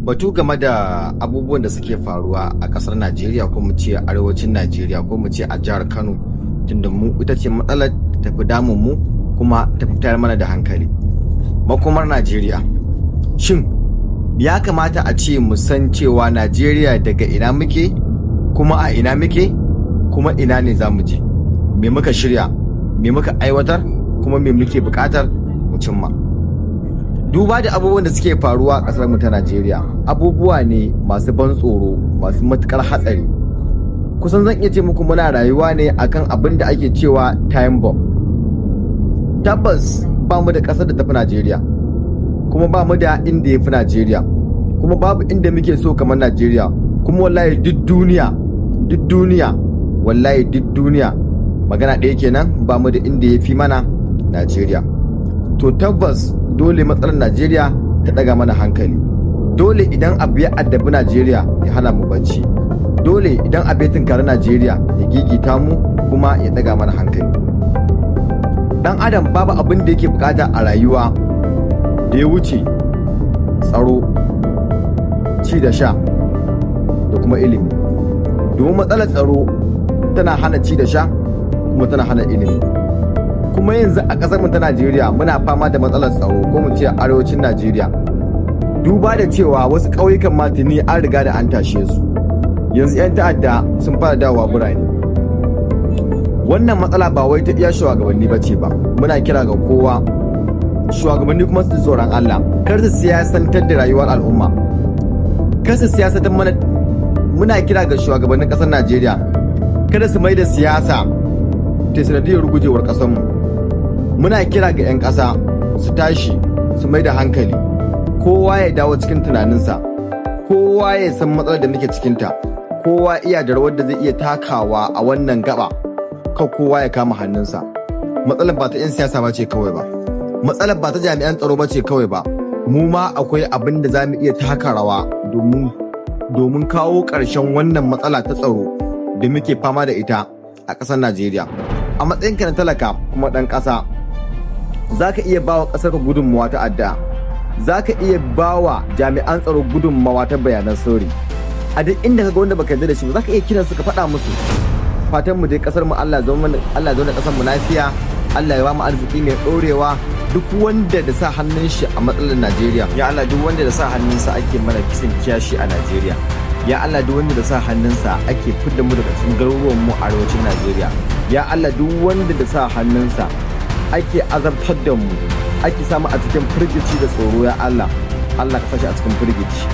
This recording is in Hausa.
batu game da abubuwan da suke faruwa a kasar Najeriya ko mu ce arewacin Najeriya ko mu ce a jihar Kano, tunda mu ita ce matsalar tafi damun mu kuma ta fitar mana da hankali. Makomar Najeriya, shin ya kamata a ce mu san cewa Najeriya daga ina muke, kuma a ina muke, kuma ina ne za mu je, me muka shirya, me muka aiwatar, kuma me muke buƙatar mu cimma. Duba da abubuwan da suke faruwa a ƙasar mu ta Najeriya, abubuwa ne masu ban tsoro, masu matukar hatsari. Kusan zan iya ce muku muna rayuwa ne akan abin da ake cewa time bomb. Tabbas ba mu da ƙasar da tafi Najeriya, kuma ba mu da inda ya fi Najeriya, kuma babu inda muke so kamar Najeriya, kuma wallahi duk duniya magana ɗaya kenan, ba mu da inda ya fi mana Najeriya. To tabbas dole matsalar Najeriya ta ɗaga mana hankali. Dole idan abu ya addabi Najeriya ya hana mu bacci. Dole idan abu ya tunkari Najeriya ya gigita mu kuma ya ɗaga mana hankali. Dan adam babu abin da yake bukata a rayuwa da ya wuce tsaro, ci da sha da kuma ilimi. Domin matsalar tsaro tana hana ci da sha kuma tana hana ilimi. Kuma yanzu a ƙasar mu ta Najeriya muna fama da matsalar tsaro, ko mu ce arewacin Najeriya. Duba da cewa wasu ƙauyukan ma tuni an riga da an tashe su. Yanzu 'yan ta'adda sun fara dawowa birane. Wannan matsala ba wai ta iya shugabanni bace ba. Muna kira ga kowa, shugabanni kuma su tsoron Allah, kar su siyasantar da rayuwar al'umma. Kar su siyasantar mana. Muna kira ga shugabannin ƙasar Najeriya, kada su mai da siyasa ta sanadiyar rugujewar ƙasarmu. Muna kira ga 'yan ƙasa su tashi, su mai da hankali, kowa ya dawo cikin tunaninsa, kowa ya san matsalar da muke cikinta, kowa iya da rawar da zai iya takawa a wannan gaba, kan kowa ya kama hannunsa. Matsalar ba ta 'yan siyasa ba ce kawai ba, matsalar ba ta jami'an tsaro ba ce kawai ba, mu ma akwai abin da za mu iya taka rawa domin kawo ƙarshen wannan matsala ta tsaro da muke fama da ita a ƙasar Najeriya. A matsayinka na talaka kuma ɗan ƙasa, za ka iya bawa ƙasar ka gudunmawa ta addu'a, za ka iya bawa jami'an tsaro gudunmawa ta bayanan sirri. A duk inda ka ga wanda baka yarda da shi ba, za ka iya kiransu ka faɗa musu. Fatan mu dai ƙasar mu Allah zauna ƙasar mu lafiya, Allah ya ba mu arziki mai ɗorewa. Duk wanda da sa hannun shi a matsalar Najeriya, ya Allah duk wanda da sa hannunsa ake mana kisan kiyashi a Najeriya, ya Allah duk wanda da sa hannunsa ake fidda mu daga cikin garuruwan mu arewacin Najeriya, ya Allah duk wanda da sa hannunsa ake azabtar da mu, ake samu a cikin firgici da tsoro, ya Allah ka sashi a cikin firgici.